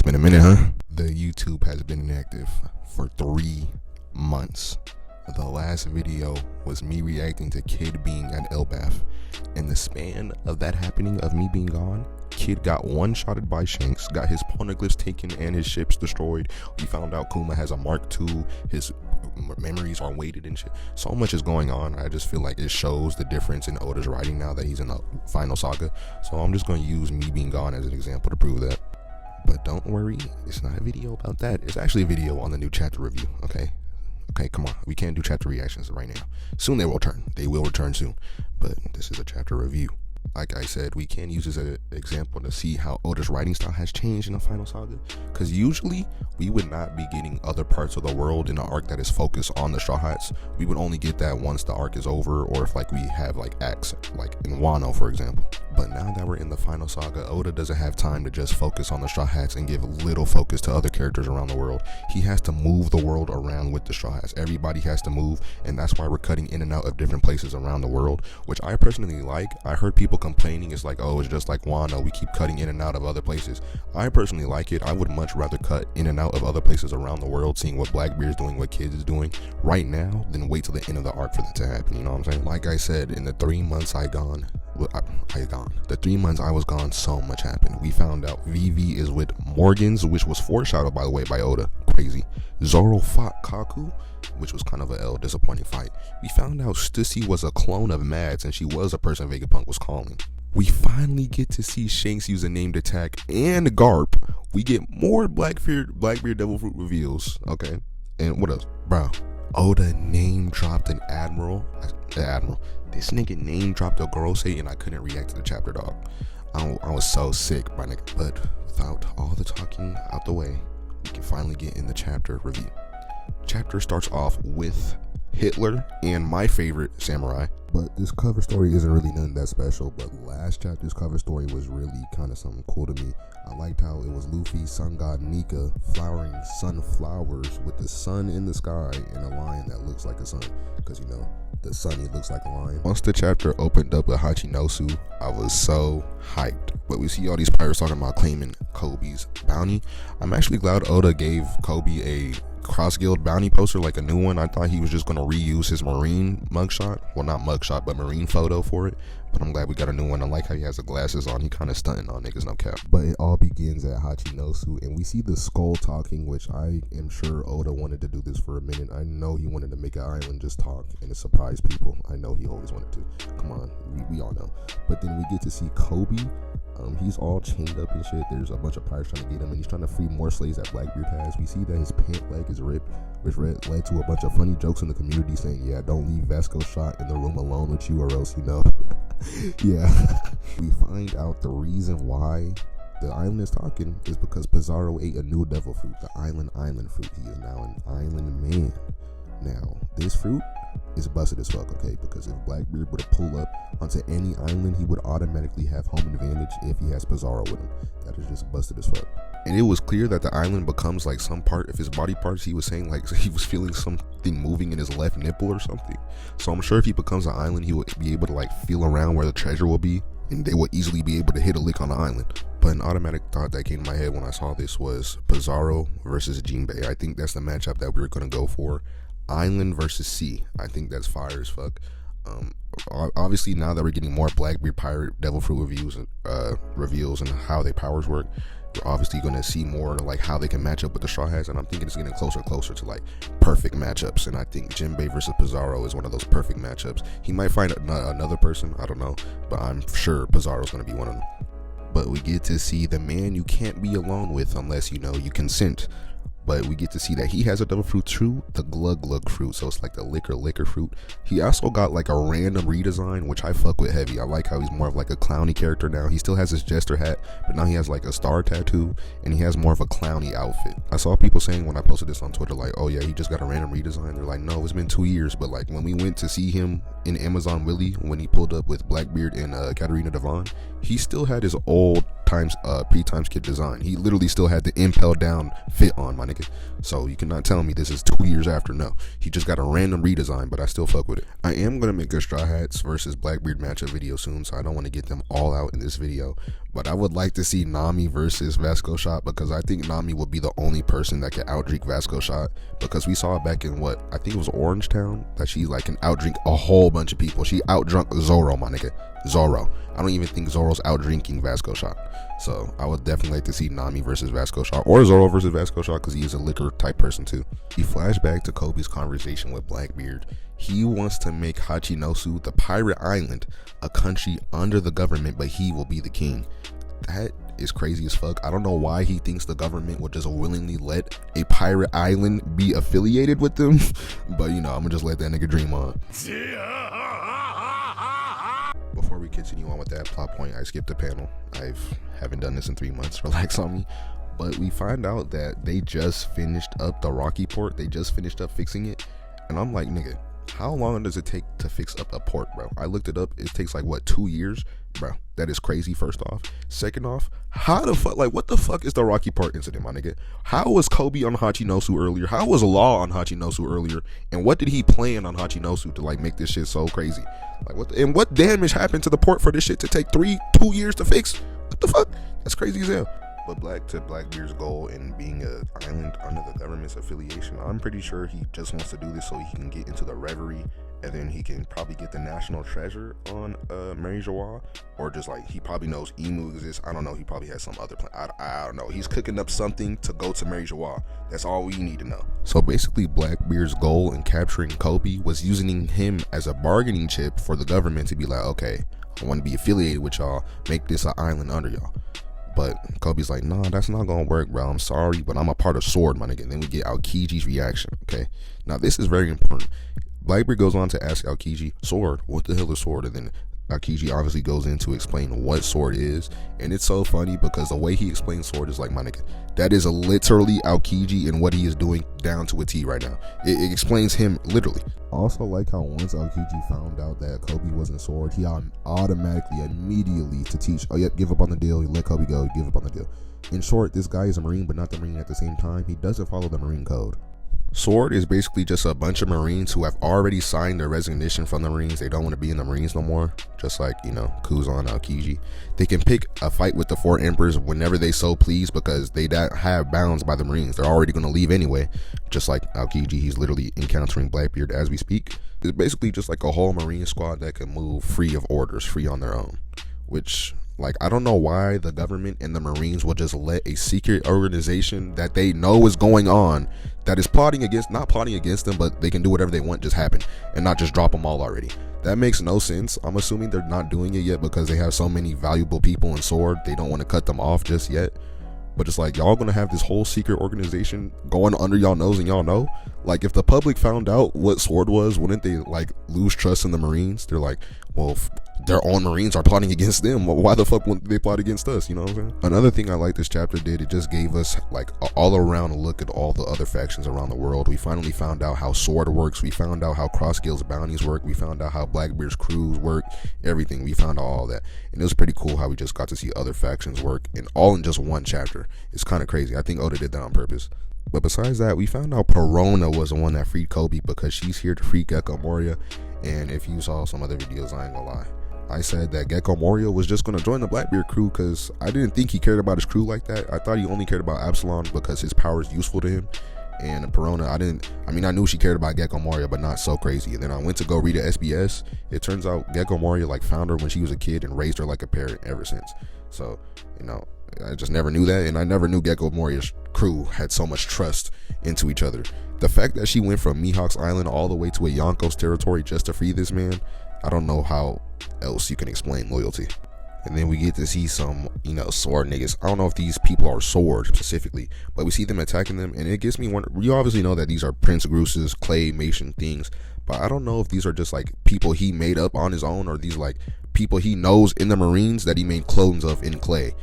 It's been a minute, huh? The YouTube has been inactive for 3 months. The last video was me reacting to Kid being at Elbath. In the span of that happening, of me being gone, Kid got one-shotted by Shanks, got his poneglyphs taken and his ships destroyed. We found out Kuma has a Mark II, his memories are weighted and shit. So much is going on. I just feel like it shows the difference in Oda's writing now that he's in the final saga. So I'm just going to use me being gone as an example to prove that. But don't worry, it's not a video about that. It's actually a video on the new chapter review, okay? Okay, come on. We can't do chapter reactions right now. Soon they will return. They will return soon. But this is a chapter review. Like I said, we can use this as an example to see how Oda's writing style has changed in the final saga. Because usually, we would not be getting other parts of the world in an arc that is focused on the Straw Hats. We would only get that once the arc is over, or if like we have like acts, like in Wano, for example. But now that we're in the final saga, Oda doesn't have time to just focus on the Straw Hats and give little focus to other characters around the world. He has to move the world around with the Straw Hats. Everybody has to move, and that's why we're cutting in and out of different places around the world, which I personally like. I heard people complaining it's like, oh, it's just like Wano, we keep cutting in and out of other places. I personally like it. I would much rather cut in and out of other places around the world, seeing what BlackBeard is doing, what Kid is doing right now, than wait till the end of the arc for that to happen. You know what I'm saying? Like I said, in the 3 months the 3 months I was gone, so much happened. We found out Vivi is with Morgans, which was foreshadowed, by the way, by Oda. Crazy. Zoro fought Kaku, which was kind of a disappointing fight. We found out Stussy was a clone of Mads, and she was a person Vegapunk was calling. We finally get to see Shanks use a named attack and Garp. We get more Blackbeard Devil Fruit reveals. Okay. And what else? Bro, Oda name dropped an admiral. This nigga name dropped a Gorosei, and I couldn't react to the chapter, dog. I was so sick, my nigga. But without all the talking out the way, we can finally get in the chapter review. Chapter starts off with Hitler and my favorite samurai. But this cover story isn't really nothing that special, but last chapter's cover story was really kind of something cool to me. I liked how it was Luffy, sun god Nika, flowering sunflowers with the sun in the sky and a lion that looks like a sun, because you know, the sun, it looks like a lion. Once the chapter opened up with Hachinosu, I was so hyped. But we see all these pirates talking about claiming Kobe's bounty. I'm actually glad Oda gave Kobe a Cross Guild bounty poster, like a new one. I thought he was just going to reuse his marine mugshot. Well, not mugshot, but marine photo for it. But I'm glad we got a new one. I like how he has the glasses on. He kind of stunting on niggas, no cap. But it all begins at Hachinosu, and we see the skull talking, which I am sure Oda wanted to do this for a minute. I know he wanted to make an island just talk and surprise people. I know he always wanted to. Come on, we all know. But then we get to see Kobe. He's all chained up and shit. There's a bunch of pirates trying to get him, and he's trying to free more slaves that Blackbeard has. We see that his pant leg is ripped, which led to a bunch of funny jokes in the community saying, yeah, don't leave Vasco shot in the room alone with you, or else, you know. Yeah. We find out the reason why the island is talking is because Pizarro ate a new devil fruit, the island fruit. He is now an island man. Now, this fruit is busted as fuck, okay? Because if Blackbeard were to pull up onto any island, he would automatically have home advantage if he has Pizarro with him. That is just busted as fuck. And it was clear that the island becomes like some part of his body parts. He was saying like he was feeling something moving in his left nipple or something. So I'm sure if he becomes an island, he would be able to like feel around where the treasure will be, and they would easily be able to hit a lick on the island. But an automatic thought that came to my head when I saw this was Pizarro versus Jinbei. I think that's the matchup that we were going to go for. Island versus sea. I think that's fire as fuck. Obviously, now that we're getting more Blackbeard pirate devil fruit reviews and reveals and how their powers work, we're obviously going to see more like how they can match up with the Straw Hats, and I'm thinking it's getting closer to like perfect matchups. And I think Jinbei versus Pizarro is one of those perfect matchups. He might find another person, I don't know, but I'm sure Pizarro's going to be one of them. But we get to see the man you can't be alone with unless you know you consent. But we get to see that he has a devil fruit too, the Glug Glug fruit. So it's like the liquor fruit. He also got like a random redesign, which I fuck with heavy. I like how he's more of like a clowny character now. He still has his jester hat, but now he has like a star tattoo, and he has more of a clowny outfit. I saw people saying when I posted this on Twitter, like, oh yeah, he just got a random redesign. They're like, no, it's been 2 years. But like when we went to see him in Amazon Willie, when he pulled up with Blackbeard and Katarina Devon, he still had his old pre-times kit design. He literally still had the impel down fit on, my nigga. So you cannot tell me this is 2 years after. No, he just got a random redesign, but I still fuck with it. I am gonna make a Straw Hats versus BlackBeard matchup video soon, so I don't want to get them all out in this video. But I would like to see Nami versus Vasco Shot, because I think Nami would be the only person that can outdrink Vasco Shot, because we saw back in what I think it was Orangetown that she like can outdrink a whole bunch of people. She outdrunk Zoro, my nigga. Zoro. I don't even think Zoro's outdrinking Vasco Shot. So I would definitely like to see Nami versus Vasco Shot, or Zoro versus Vasco Shot, because he is a liquor type person too. He flashed back to Kobe's conversation with BlackBeard. He wants to make Hachinosu, the pirate island, a country under the government, but he will be the king. That is crazy as fuck. I don't know why he thinks the government would just willingly let a pirate island be affiliated with them, but you know, I'm gonna just let that nigga dream on. Before we continue on with that plot point, I skipped a panel. I haven't done this in 3 months. Relax on me. But we find out that they just finished up the Rocky port. They just finished up fixing it. And I'm like, nigga, how long does it take to fix up a port, bro? I looked it up. It takes like, what, 2 years? Bro, that is crazy, first off. Second off, how the fuck, like, what the fuck is the Rocky Port incident, my nigga? How was Kobe on Hachinosu earlier? How was Law on Hachinosu earlier? And what did he plan on Hachinosu to, like, make this shit so crazy? Like, what damage happened to the port for this shit to take 2 years to fix? What the fuck? That's crazy as hell. But BlackBeard's goal in being an island under the government's affiliation, I'm pretty sure he just wants to do this so he can get into the Reverie, and then he can probably get the national treasure on Mary Joie, or just like he probably knows Emu exists. I don't know. He probably has some other plan. I don't know. He's cooking up something to go to Mary Joie. That's all we need to know. So basically, BlackBeard's goal in capturing Kobe was using him as a bargaining chip for the government to be like, okay, I want to be affiliated with y'all. Make this an island under y'all. But Kobe's like, nah, that's not gonna work, bro. I'm sorry, but I'm a part of Sword, my nigga. And then we get Aokiji's reaction, okay? Now, this is very important. BlackBeard goes on to ask Aokiji, Sword, what the hell is Sword? And then Aokiji obviously goes in to explain what Sword is. And it's so funny because the way he explains Sword is like, my nigga, that is literally Aokiji and what he is doing down to a T right now. It explains him literally. Also, like how once Aokiji found out that Kobe wasn't Sword, he automatically, immediately to teach, oh yep, give up on the deal, let Kobe go, give up on the deal. In short, this guy is a Marine, but not the Marine at the same time. He doesn't follow the Marine code. Sword is basically just a bunch of Marines who have already signed their resignation from the Marines. They don't want to be in the Marines no more, just like, you know, Kuzan, Aokiji. They can pick a fight with the 4 Emperors whenever they so please, because they don't have bounds by the Marines. They're already going to leave anyway. Just like Aokiji, he's literally encountering BlackBeard as we speak. It's basically just like a whole Marine squad that can move free of orders, free on their own. Which, like, I don't know why the government and the Marines will just let a secret organization that they know is going on, that is not plotting against them, but they can do whatever they want, just happen, and not just drop them all already. That makes no sense. I'm assuming they're not doing it yet because they have so many valuable people in Sword. They don't want to cut them off just yet. But it's like, y'all gonna have this whole secret organization going under y'all nose and y'all know? Like, if the public found out what Sword was, wouldn't they, like, lose trust in the Marines? They're like, well, their own Marines are plotting against them. Why the fuck wouldn't they plot against us? You know what I'm saying? Another thing I like this chapter did, it just gave us, like, an all-around look at all the other factions around the world. We finally found out how Sword works. We found out how Cross Guild's bounties work. We found out how BlackBeard's crews work. Everything. We found out all that. And it was pretty cool how we just got to see other factions work, and all in just one chapter. It's kind of crazy. I think Oda did that on purpose. But besides that, we found out Perona was the one that freed Kobe, because she's here to free Gecko Moria. And if you saw some other videos, I ain't gonna lie, I said that Gecko Moria was just gonna join the BlackBeard crew, because I didn't think he cared about his crew like that. I thought he only cared about Absalom because his power is useful to him. And Perona, I knew she cared about Gecko Moria, but not so crazy. And then I went to go read a SBS. It turns out Gecko Moria, like, found her when she was a kid and raised her like a parent ever since. So, you know, I just never knew that, and I never knew Gecko Moria's crew had so much trust into each other. The fact that she went from Mihawk's Island all the way to a Yonko's territory just to free this man, I don't know how else you can explain loyalty. And then we get to see some, you know, Sword niggas. I don't know if these people are Sword specifically, but we see them attacking them, and it gets me wondering. You obviously know that these are Prince Gruse's claymation things, but I don't know if these are just like people he made up on his own, or these like people he knows in the Marines that he made clones of in clay.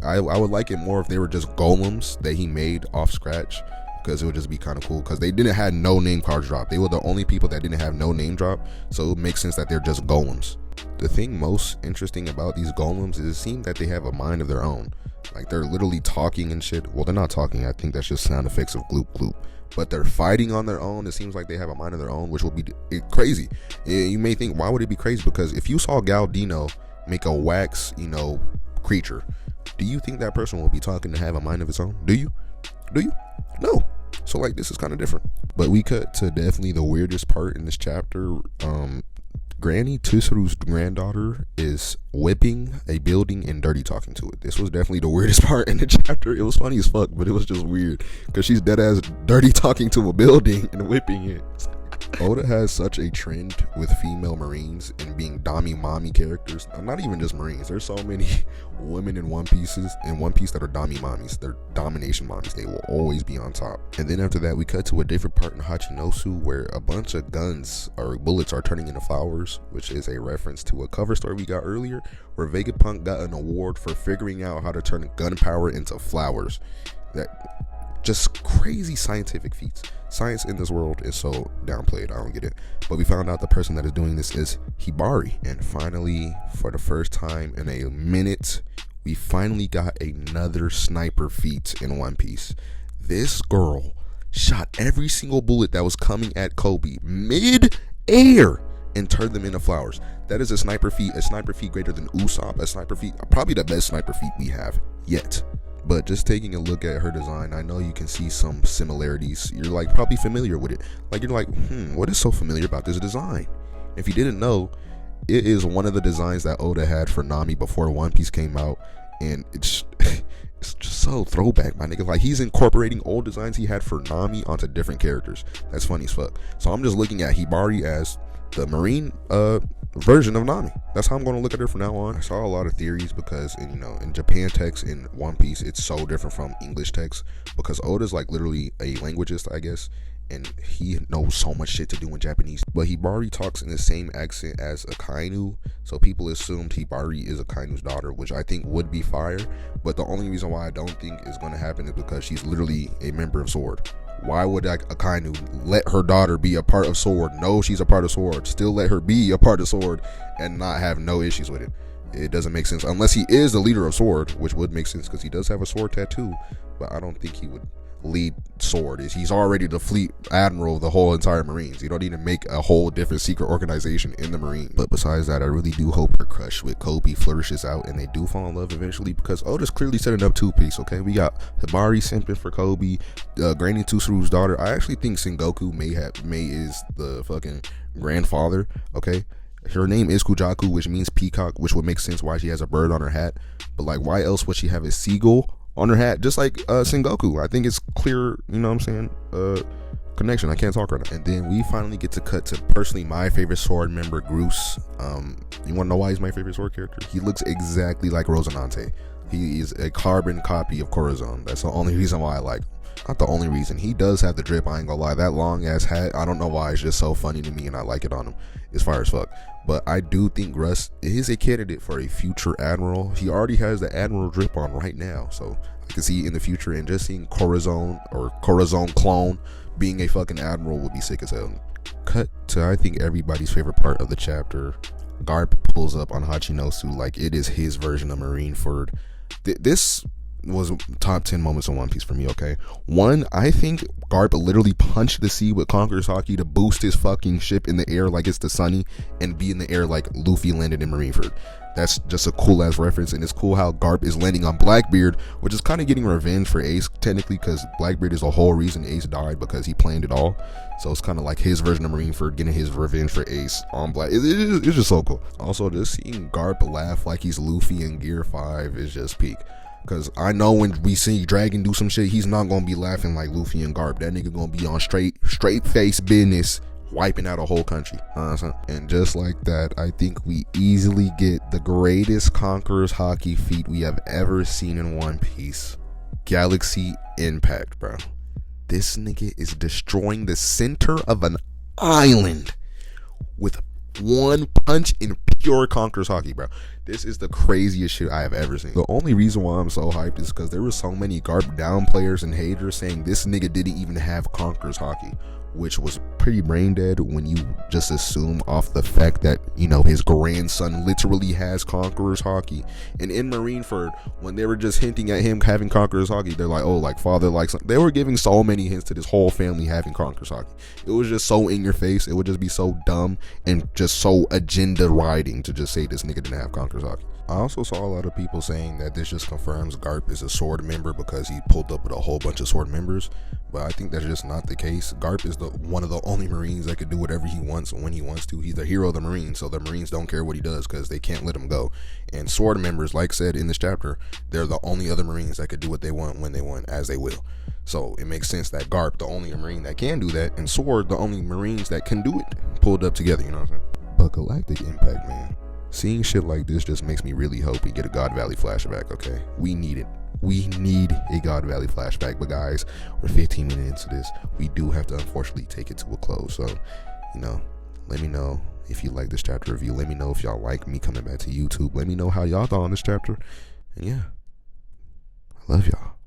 I would like it more if they were just golems that he made off scratch, because it would just be kind of cool, because they didn't have no name cards drop. They were the only people that didn't have no name drop, so it makes sense that they're just golems. The thing most interesting about these golems is it seems that they have a mind of their own. Like they're literally talking and shit. Well, they're not talking. I think that's just sound effects of gloop gloop. But they're fighting on their own. It seems like they have a mind of their own, which will be crazy. You may think, why would it be crazy? Because if you saw Galdino make a wax, creature, do you think that person will be talking to have a mind of its own? Do you? No. So like this is kind of different. But we cut to definitely the weirdest part in this chapter. Granny Tusuru's granddaughter is whipping a building and dirty talking to it. This was definitely the weirdest part in the chapter. It was funny as fuck, but it was just weird because she's dead ass dirty talking to a building and whipping it. Oda has such a trend with female Marines and being mommy characters. Not even just Marines. There's so many women in One Piece that are mommies. They're domination mommies. They will always be on top. And then after that, we cut to a different part in Hachinosu where a bunch of guns or bullets are turning into flowers, which is a reference to a cover story we got earlier where Vegapunk got an award for figuring out how to turn gunpowder into flowers. That just crazy scientific feats. Science in this world is so downplayed. I don't get it. But we found out the person that is doing this is Hibari. And finally, for the first time in a minute, we finally got another sniper feat in One Piece. This girl shot every single bullet that was coming at Kobe mid-air and turned them into flowers. That is a sniper feat greater than Usopp, a sniper feat, probably the best sniper feat we have yet. But just taking a look at her design, I know you can see some similarities. You're like probably familiar with it. Like you're like, what is so familiar about this design? If you didn't know, it is one of the designs that Oda had for Nami before One Piece came out, and it's just so throwback, my nigga. Like he's incorporating old designs he had for Nami onto different characters. That's funny as fuck. So I'm just looking at Hibari as the Marine version of Nami. That's how I'm going to look at her from now on. I saw a lot of theories because in Japan text in One Piece it's so different from English text because Oda's like literally a languagist, I guess, and he knows so much shit to do in Japanese. But Hibari talks in the same accent as Akainu, so people assumed Hibari is Akainu's daughter, which I think would be fire. But the only reason why I don't think is going to happen is because she's literally a member of Sword. Why would Akainu let her daughter be a part of Sword? No, she's a part of Sword. Still let her be a part of Sword and not have no issues with it. It doesn't make sense unless he is the leader of Sword, which would make sense because he does have a sword tattoo. But I don't think he would lead Sword. He's already the fleet admiral of the whole entire Marines. You don't need to make a whole different secret organization in the Marines. But besides that, I really do hope her crush with Kobe flourishes out and they do fall in love eventually, because Oda's clearly setting up two-piece. Okay, we got Hibari simping for Kobe, Granny Tusuru's daughter. I actually think Sengoku May is the fucking grandfather. Okay, her name is Kujaku, which means peacock, which would make sense why she has a bird on her hat. But like, why else would she have a seagull on her hat, just like Sengoku? I think it's clear, you know what I'm saying, connection. I can't talk right now. And then we finally get to cut to personally my favorite Sword member, Groose. You want to know why he's my favorite Sword character? He looks exactly like Rosinante. He is a carbon copy of Corazon. That's the only reason why I like him. Not the only reason. He does have the drip, I ain't gonna lie. That long ass hat, I don't know why, it's just so funny to me and I like it on him. It's fire as fuck. But I do think Russ is a candidate for a future admiral. He already has the admiral drip on right now, so I can see in the future, and just seeing Corazon or Corazon clone being a fucking admiral would be sick as hell. Cut to I think everybody's favorite part of the chapter. Garp pulls up on Hachinosu like it is his version of Marineford. This was top 10 moments in One Piece for me. Okay, one, I think Garp literally punched the sea with Conqueror's Haki to boost his fucking ship in the air like it's the Sunny, and be in the air like Luffy landed in Marineford. That's just a cool ass reference, and it's cool how Garp is landing on BlackBeard, which is kind of getting revenge for Ace technically, because BlackBeard is the whole reason Ace died, because he planned it all. So it's kind of like his version of Marineford getting his revenge for Ace on Black. It's just so cool. Also, just seeing Garp laugh like he's Luffy in Gear 5 is just peak. Because I know when we see Dragon do some shit, he's not going to be laughing like Luffy and Garp. That nigga going to be on straight face business, wiping out a whole country. And just like that, I think we easily get the greatest Conqueror's Haki feat we have ever seen in One Piece. Galaxy Impact, bro. This nigga is destroying the center of an island with one punch in pure Conqueror's Haki, bro. This is the craziest shit I have ever seen. The only reason why I'm so hyped is because there were so many Garp down players and haters saying this nigga didn't even have Conqueror's Haki. which was pretty brain dead when you just assume off the fact that, you know, his grandson literally has Conqueror's Hockey. And in Marineford, when they were just hinting at him having Conqueror's Hockey, they're like, oh, like father likes, they were giving so many hints to this whole family having Conqueror's Hockey. It was just so in your face. It would just be so dumb and just so agenda riding to just say this nigga didn't have Conqueror's Hockey. I also saw a lot of people saying that this just confirms Garp is a sword member because he pulled up with a whole bunch of sword members, but I think that's just not the case. Garp is one of the only Marines that could do whatever he wants when he wants to. He's the hero of the Marines, so the Marines don't care what he does because they can't let him go. And sword members, like said in this chapter, they're the only other Marines that could do what they want, when they want, as they will. So it makes sense that Garp, the only Marine that can do that, and Sword, the only Marines that can do it, pulled up together, you know what I'm saying? But Galactic Impact, man. Seeing shit like this just makes me really hope we get a God Valley flashback, okay? We need it. We need a God Valley flashback. But guys, we're 15 minutes into this. We do have to unfortunately take it to a close. So, you know, let me know if you like this chapter review. Let me know if y'all like me coming back to YouTube. Let me know how y'all thought on this chapter. And yeah, I love y'all.